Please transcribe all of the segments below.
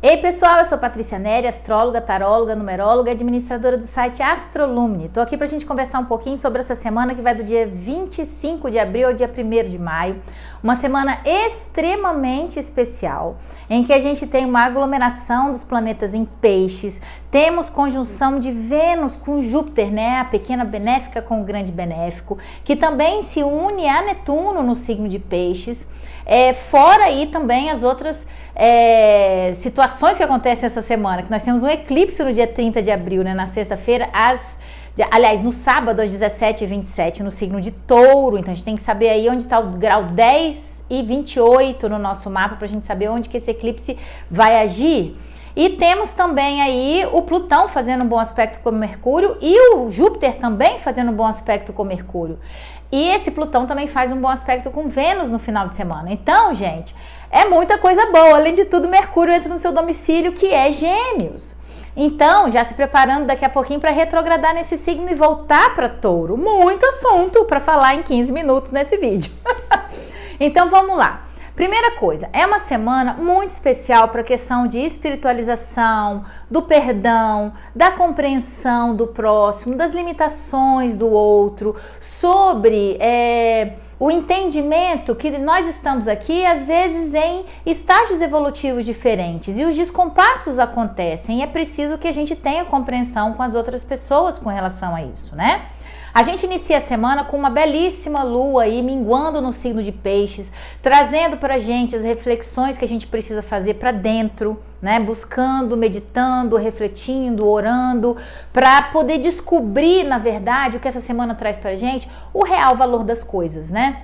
Ei pessoal, eu sou Patrícia Neri, astróloga, taróloga, numeróloga e administradora do site Astrolumni. Estou aqui para a gente conversar um pouquinho sobre essa semana que vai do dia 25 de abril ao dia 1º de maio. Uma semana extremamente especial, em que a gente tem uma aglomeração dos planetas em peixes, temos conjunção de Vênus com Júpiter, né? A pequena benéfica com o grande benéfico, que também se une a Netuno no signo de peixes, fora aí também as outras situações que acontecem essa semana, que nós temos um eclipse no dia 30 de abril, né, na sexta-feira, no sábado às 17h27 no signo de Touro. Então a gente tem que saber aí onde está o grau 10 e 28 no nosso mapa, para a gente saber onde que esse eclipse vai agir. E temos também aí o Plutão fazendo um bom aspecto com Mercúrio e o Júpiter também fazendo um bom aspecto com Mercúrio. E esse Plutão também faz um bom aspecto com Vênus no final de semana. Então, gente, é muita coisa boa. Além de tudo, Mercúrio entra no seu domicílio, que é Gêmeos. Então, já se preparando daqui a pouquinho para retrogradar nesse signo e voltar para Touro. Muito assunto para falar em 15 minutos nesse vídeo. Então, vamos lá. Primeira coisa, é uma semana muito especial para a questão de espiritualização, do perdão, da compreensão do próximo, das limitações do outro, sobre o entendimento que nós estamos aqui, às vezes, em estágios evolutivos diferentes e os descompassos acontecem e é preciso que a gente tenha compreensão com as outras pessoas com relação a isso, né? A gente inicia a semana com uma belíssima lua aí minguando no signo de peixes, trazendo pra gente as reflexões que a gente precisa fazer para dentro, né? Buscando, meditando, refletindo, orando, para poder descobrir, na verdade, o que essa semana traz pra gente, o real valor das coisas, né?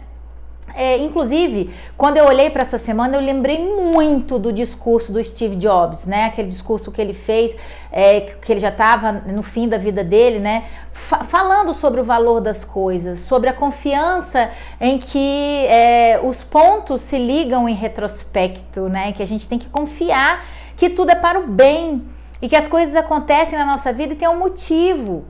Inclusive, quando eu olhei para essa semana, eu lembrei muito do discurso do Steve Jobs, né? Aquele discurso que ele fez, que ele já estava no fim da vida dele, né? Falando sobre o valor das coisas, sobre a confiança em que os pontos se ligam em retrospecto, né? Que a gente tem que confiar que tudo é para o bem e que as coisas acontecem na nossa vida e tem um motivo.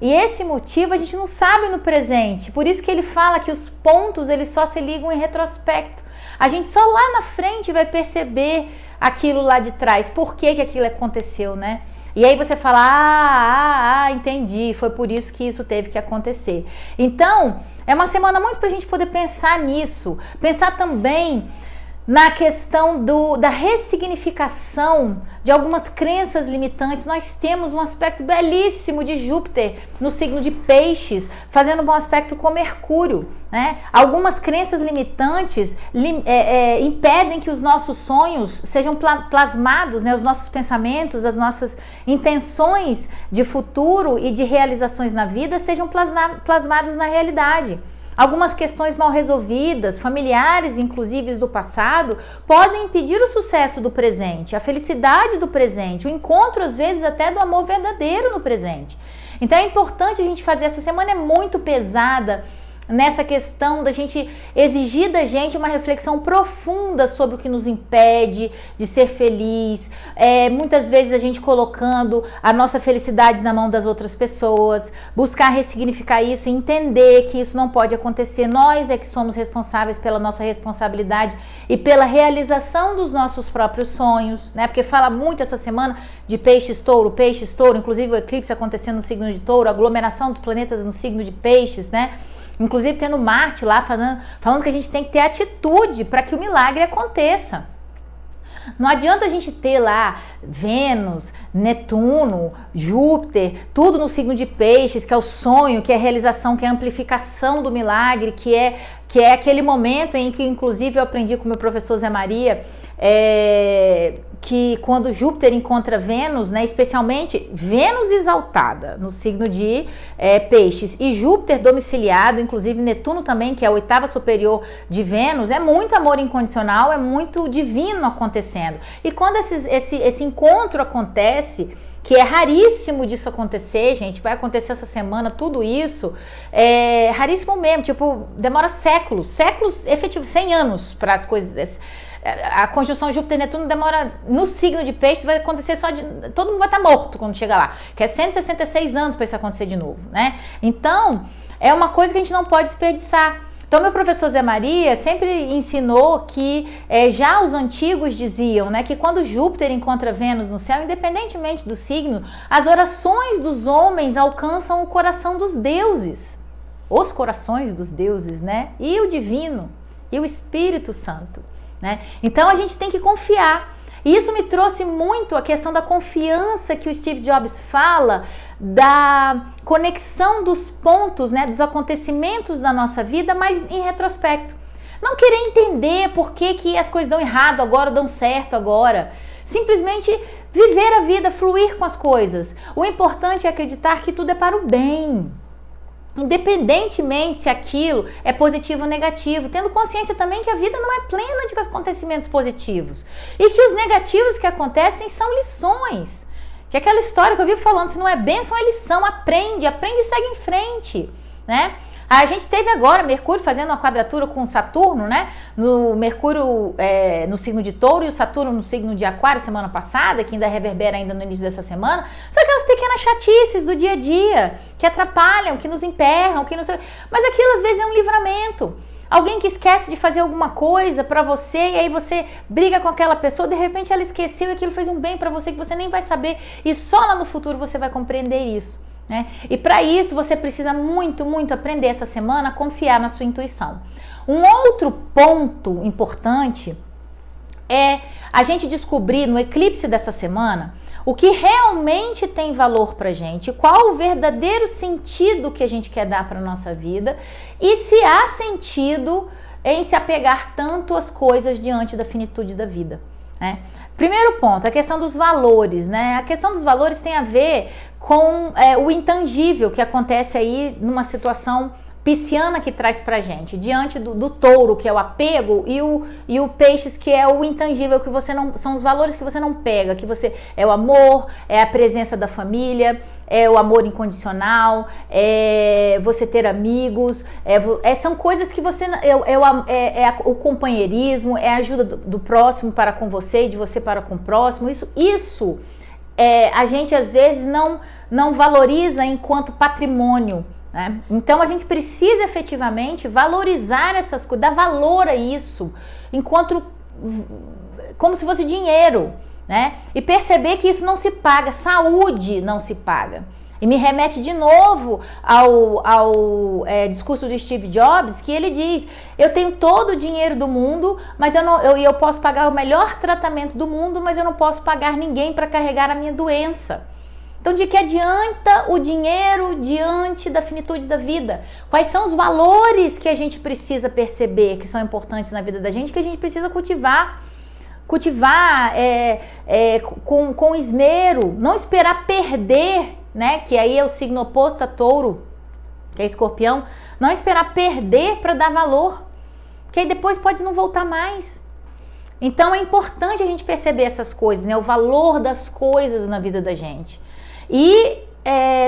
E esse motivo a gente não sabe no presente, por isso que ele fala que os pontos eles só se ligam em retrospecto. A gente só lá na frente vai perceber aquilo lá de trás, por que aquilo aconteceu, né? E aí você fala, entendi, foi por isso que isso teve que acontecer. Então, é uma semana muito pra gente poder pensar nisso, pensar também na questão da ressignificação de algumas crenças limitantes. Nós temos um aspecto belíssimo de Júpiter no signo de peixes, fazendo um bom aspecto com Mercúrio, né? Algumas crenças limitantes impedem que os nossos sonhos sejam plasmados, né? Os nossos pensamentos, as nossas intenções de futuro e de realizações na vida sejam plasmadas na realidade. Algumas questões mal resolvidas, familiares inclusive do passado, podem impedir o sucesso do presente, a felicidade do presente, o encontro às vezes até do amor verdadeiro no presente. Então é importante a gente fazer, essa semana é muito pesada nessa questão da gente exigir da gente uma reflexão profunda sobre o que nos impede de ser feliz, muitas vezes a gente colocando a nossa felicidade na mão das outras pessoas, buscar ressignificar isso e entender que isso não pode acontecer. Nós é que somos responsáveis pela nossa responsabilidade e pela realização dos nossos próprios sonhos, né? Porque fala muito essa semana de peixes, touro, inclusive o eclipse acontecendo no signo de touro, a aglomeração dos planetas no signo de peixes, né? Inclusive tendo Marte lá falando que a gente tem que ter atitude para que o milagre aconteça. Não adianta a gente ter lá Vênus, Netuno, Júpiter, tudo no signo de peixes, que é o sonho, que é a realização, que é a amplificação do milagre, que é aquele momento em que, inclusive, eu aprendi com o meu professor Zé Maria, que quando Júpiter encontra Vênus, né, especialmente Vênus exaltada no signo de peixes e Júpiter domiciliado, inclusive Netuno também, que é a oitava superior de Vênus, é muito amor incondicional, é muito divino acontecendo. E quando esse encontro acontece, que é raríssimo disso acontecer, gente, vai acontecer essa semana, tudo isso, é raríssimo mesmo, tipo, demora séculos, efetivos, 100 anos para as coisas. A conjunção Júpiter-Netuno demora, no signo de peixes, vai acontecer todo mundo vai estar morto quando chegar lá, que é 166 anos para isso acontecer de novo, né? Então, é uma coisa que a gente não pode desperdiçar. Então, meu professor Zé Maria sempre ensinou que já os antigos diziam, né, que quando Júpiter encontra Vênus no céu, independentemente do signo, as orações dos homens alcançam o coração dos deuses, os corações dos deuses, né, e o divino, e o Espírito Santo, né? Então, a gente tem que confiar. E isso me trouxe muito a questão da confiança que o Steve Jobs fala, da conexão dos pontos, né, dos acontecimentos da nossa vida, mas em retrospecto. Não querer entender por que as coisas dão errado agora, dão certo agora. Simplesmente viver a vida, fluir com as coisas. O importante é acreditar que tudo é para o bem. Independentemente se aquilo é positivo ou negativo, tendo consciência também que a vida não é plena de acontecimentos positivos e que os negativos que acontecem são lições, que é aquela história que eu vivo falando, se não é bênção é lição, aprende e segue em frente, né? A gente teve agora Mercúrio fazendo uma quadratura com Saturno, né? No Mercúrio no signo de Touro e o Saturno no signo de Aquário semana passada, que ainda reverbera ainda no início dessa semana. São aquelas pequenas chatices do dia a dia que atrapalham, que nos emperram, que não sei. Mas aquilo às vezes é um livramento. Alguém que esquece de fazer alguma coisa pra você e aí você briga com aquela pessoa, de repente ela esqueceu e aquilo fez um bem pra você que você nem vai saber e só lá no futuro você vai compreender isso. Né? E para isso você precisa muito aprender essa semana a confiar na sua intuição. Um outro ponto importante é a gente descobrir no eclipse dessa semana o que realmente tem valor pra gente, qual o verdadeiro sentido que a gente quer dar para nossa vida e se há sentido em se apegar tanto às coisas diante da finitude da vida, né? Primeiro ponto, a questão dos valores, né? A questão dos valores tem a ver com o intangível que acontece aí numa situação pisciana que traz pra gente, diante do touro, que é o apego, e o peixes, que é o intangível, que você não, são os valores que você não pega, que você, é o amor, é a presença da família, é o amor incondicional, é você ter amigos, são coisas que você, o companheirismo, é a ajuda do próximo para com você e de você para com o próximo, isso a gente às vezes não valoriza enquanto patrimônio, né? Então a gente precisa efetivamente valorizar essas coisas, dar valor a isso, enquanto como se fosse dinheiro, né? E perceber que isso não se paga, saúde não se paga. E me remete de novo ao discurso do Steve Jobs, que ele diz: eu tenho todo o dinheiro do mundo, mas eu posso pagar o melhor tratamento do mundo, mas eu não posso pagar ninguém para carregar a minha doença. Então, de que adianta o dinheiro diante da finitude da vida? Quais são os valores que a gente precisa perceber, que são importantes na vida da gente, que a gente precisa cultivar com esmero, não esperar perder, né? Que aí é o signo oposto a Touro, que é Escorpião, não esperar perder para dar valor, que aí depois pode não voltar mais. Então, é importante a gente perceber essas coisas, né? O valor das coisas na vida da gente. E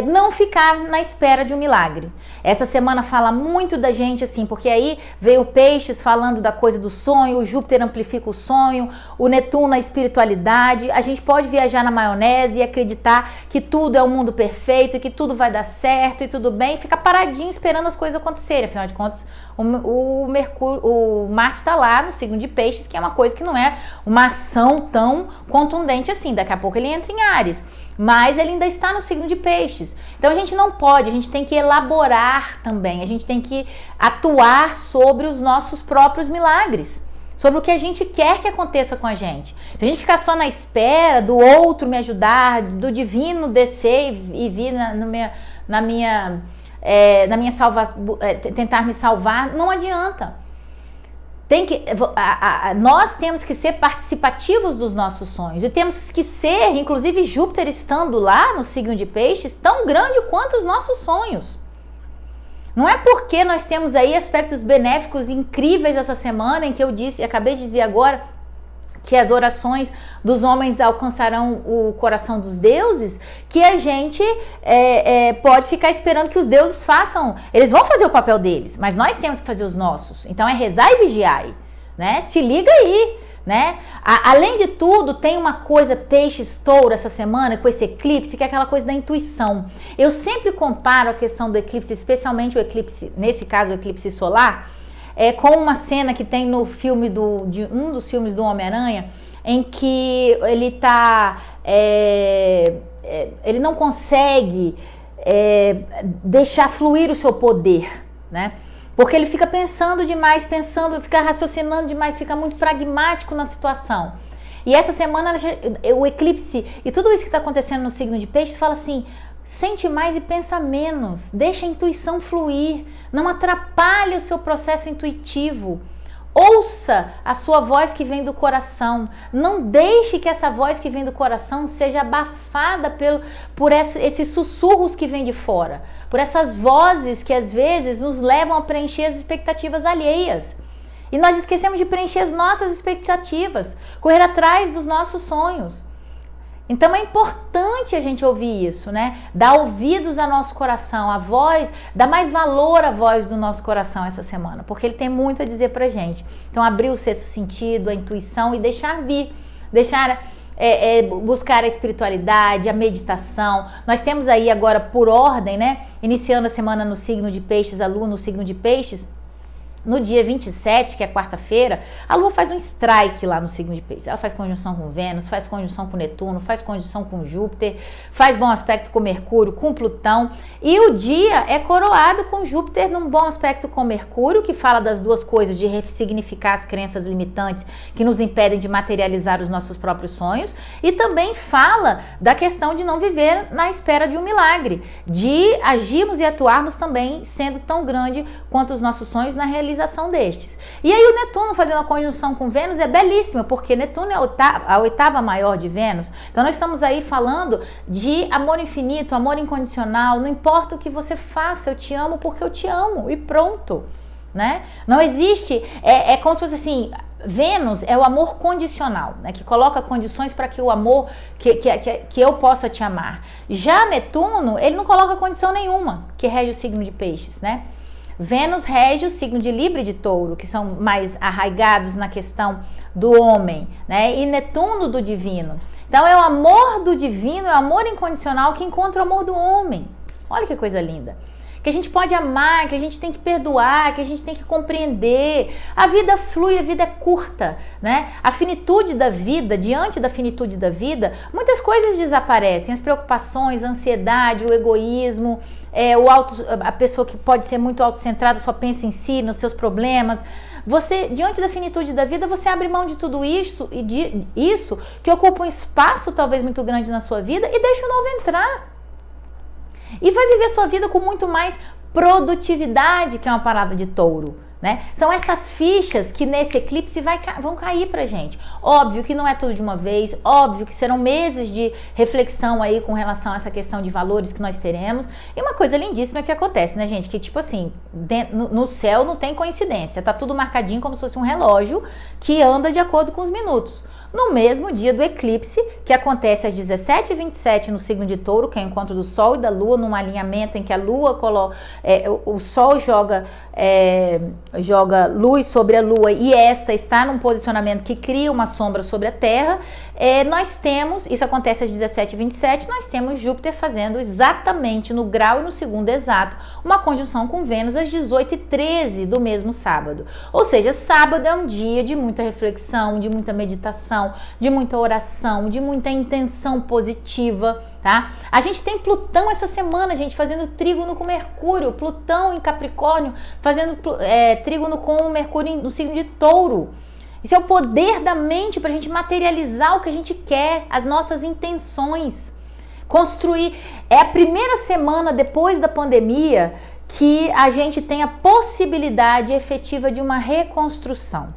não ficar na espera de um milagre. Essa semana fala muito da gente assim, porque aí veio o Peixes falando da coisa do sonho, o Júpiter amplifica o sonho, o Netuno a espiritualidade. A gente pode viajar na maionese e acreditar que tudo é um mundo perfeito, que tudo vai dar certo e tudo bem, e ficar paradinho esperando as coisas acontecerem. Afinal de contas, o Marte está lá no signo de Peixes, que é uma coisa que não é uma ação tão contundente assim. Daqui a pouco ele entra em Áries, mas ele ainda está no signo de Peixes. Então a gente não pode, a gente tem que elaborar também, a gente tem que atuar sobre os nossos próprios milagres, sobre o que a gente quer que aconteça com a gente. Se a gente ficar só na espera do outro me ajudar, do divino descer e vir tentar me salvar, não adianta. Nós temos que ser participativos dos nossos sonhos e temos que ser, inclusive Júpiter estando lá no signo de Peixes, tão grande quanto os nossos sonhos. Não é porque nós temos aí aspectos benéficos incríveis essa semana, em que acabei de dizer agora, que as orações dos homens alcançarão o coração dos deuses, que a gente pode ficar esperando que os deuses façam. Eles vão fazer o papel deles, mas nós temos que fazer os nossos. Então é rezar e vigiar, né? Se liga aí, né? Além de tudo, tem uma coisa Peixes Touro essa semana com esse eclipse, que é aquela coisa da intuição. Eu sempre comparo a questão do eclipse, especialmente o eclipse, nesse caso o eclipse solar, com uma cena que tem no filme de um dos filmes do Homem-Aranha, em que ele tá, ele não consegue deixar fluir o seu poder, né? Porque ele fica pensando demais, fica raciocinando demais, fica muito pragmático na situação. E essa semana o eclipse e tudo isso que está acontecendo no signo de Peixes fala assim: sente mais e pensa menos, deixa a intuição fluir, não atrapalhe o seu processo intuitivo. Ouça a sua voz que vem do coração. Não deixe que essa voz que vem do coração seja abafada por esses sussurros que vêm de fora, por essas vozes que às vezes nos levam a preencher as expectativas alheias. E nós esquecemos de preencher as nossas expectativas, correr atrás dos nossos sonhos. Então é importante a gente ouvir isso, né? Dar ouvidos ao nosso coração, a voz, dar mais valor à voz do nosso coração essa semana, porque ele tem muito a dizer pra gente. Então abrir o sexto sentido, a intuição e deixar vir, buscar a espiritualidade, a meditação. Nós temos aí agora por ordem, né? Iniciando a semana no signo de Peixes, a Lua no signo de Peixes. No dia 27, que é quarta-feira, a Lua faz um strike lá no signo de Peixes. Ela faz conjunção com Vênus, faz conjunção com Netuno, faz conjunção com Júpiter, faz bom aspecto com Mercúrio, com Plutão. E o dia é coroado com Júpiter num bom aspecto com Mercúrio, que fala das duas coisas, de ressignificar as crenças limitantes que nos impedem de materializar os nossos próprios sonhos. E também fala da questão de não viver na espera de um milagre, de agirmos e atuarmos também sendo tão grande quanto os nossos sonhos na realização destes. E aí o Netuno fazendo a conjunção com Vênus é belíssima, porque Netuno é a oitava maior de Vênus. Então nós estamos aí falando de amor infinito, amor incondicional. Não importa o que você faça, eu te amo porque eu te amo e pronto, né? Não existe, é como se fosse assim, Vênus é o amor condicional, né, que coloca condições para que o amor, que eu possa te amar. Já Netuno, ele não coloca condição nenhuma, que rege o signo de Peixes, né? Vênus rege o signo de Libra e de Touro, que são mais arraigados na questão do homem, né? E Netuno do divino. Então é o amor do divino, é o amor incondicional que encontra o amor do homem. Olha que coisa linda. Que a gente pode amar, que a gente tem que perdoar, que a gente tem que compreender. A vida flui, a vida é curta, né? A finitude da vida, diante da finitude da vida, muitas coisas desaparecem. As preocupações, a ansiedade, o egoísmo, a pessoa que pode ser muito autocentrada, só pensa em si, nos seus problemas. Você, diante da finitude da vida, você abre mão de tudo isso e isso que ocupa um espaço talvez muito grande na sua vida e deixa o novo entrar. E vai viver sua vida com muito mais produtividade, que é uma palavra de Touro, né? São essas fichas que nesse eclipse vão cair pra gente. Óbvio que não é tudo de uma vez, óbvio que serão meses de reflexão aí com relação a essa questão de valores que nós teremos. E uma coisa lindíssima que acontece, né, gente? Que tipo assim, no céu não tem coincidência, tá tudo marcadinho como se fosse um relógio que anda de acordo com os minutos. No mesmo dia do eclipse, que acontece às 17h27 no signo de Touro, que é o encontro do Sol e da Lua, num alinhamento em que a Lua o Sol joga luz sobre a Lua e esta está num posicionamento que cria uma sombra sobre a Terra. Nós temos, isso acontece às 17h27, nós temos Júpiter fazendo exatamente no grau e no segundo exato uma conjunção com Vênus às 18h13 do mesmo sábado. Ou seja, sábado é um dia de muita reflexão, de muita meditação, de muita oração, de muita intenção positiva, tá? A gente tem Plutão essa semana, gente, fazendo trígono com Mercúrio, Plutão em Capricórnio, fazendo trígono com Mercúrio no signo de Touro. Isso é o poder da mente para a gente materializar o que a gente quer, as nossas intenções, construir. É a primeira semana depois da pandemia que a gente tem a possibilidade efetiva de uma reconstrução.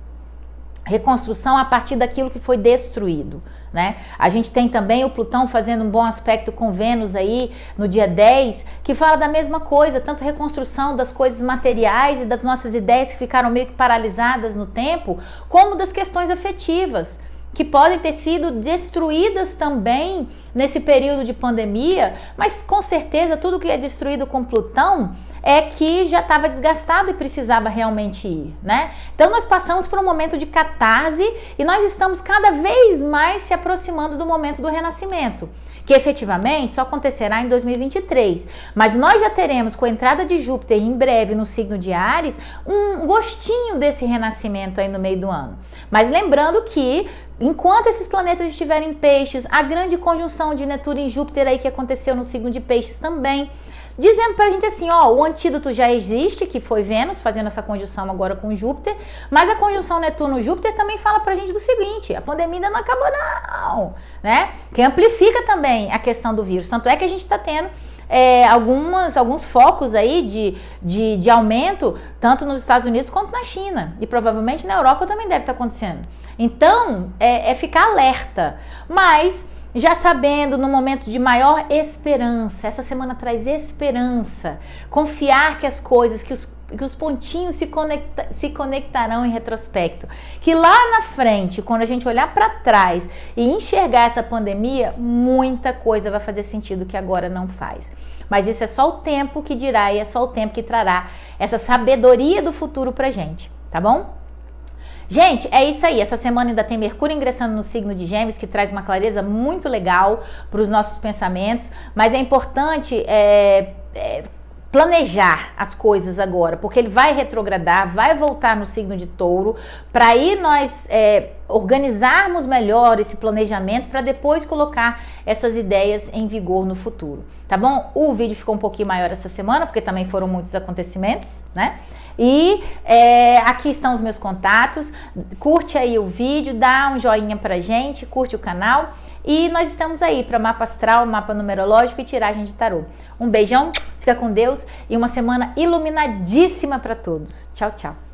Reconstrução a partir daquilo que foi destruído, né? A gente tem também o Plutão fazendo um bom aspecto com Vênus aí no dia 10, que fala da mesma coisa, tanto reconstrução das coisas materiais e das nossas ideias que ficaram meio que paralisadas no tempo, como das questões afetivas, que podem ter sido destruídas também nesse período de pandemia, mas com certeza tudo que é destruído com Plutão é que já estava desgastado e precisava realmente ir, né? Então nós passamos por um momento de catarse e nós estamos cada vez mais se aproximando do momento do renascimento, que efetivamente só acontecerá em 2023. Mas nós já teremos, com a entrada de Júpiter em breve no signo de Áries, um gostinho desse renascimento aí no meio do ano. Mas lembrando que, enquanto esses planetas estiverem em Peixes, a grande conjunção de Netuno e Júpiter aí que aconteceu no signo de Peixes também, dizendo pra gente assim, ó, o antídoto já existe, que foi Vênus fazendo essa conjunção agora com Júpiter, mas a conjunção Netuno-Júpiter também fala pra gente do seguinte, a pandemia ainda não acabou não, né? Que amplifica também a questão do vírus, tanto é que a gente tá tendo alguns focos aí de aumento, tanto nos Estados Unidos quanto na China, e provavelmente na Europa também deve estar acontecendo. Então, é ficar alerta, mas já sabendo, no momento de maior esperança, essa semana traz esperança, confiar que as coisas, que os pontinhos se conectarão em retrospecto, que lá na frente, quando a gente olhar para trás e enxergar essa pandemia, muita coisa vai fazer sentido que agora não faz. Mas isso é só o tempo que dirá e é só o tempo que trará essa sabedoria do futuro pra gente, tá bom? Gente, é isso aí. Essa semana ainda tem Mercúrio ingressando no signo de Gêmeos, que traz uma clareza muito legal para os nossos pensamentos, mas é importante planejar as coisas agora, porque ele vai retrogradar, vai voltar no signo de Touro, para aí nós organizarmos melhor esse planejamento para depois colocar essas ideias em vigor no futuro, tá bom? O vídeo ficou um pouquinho maior essa semana, porque também foram muitos acontecimentos, né? E aqui estão os meus contatos, curte aí o vídeo, dá um joinha pra gente, curte o canal e nós estamos aí para mapa astral, mapa numerológico e tiragem de tarô. Um beijão, fica com Deus e uma semana iluminadíssima para todos. Tchau, tchau.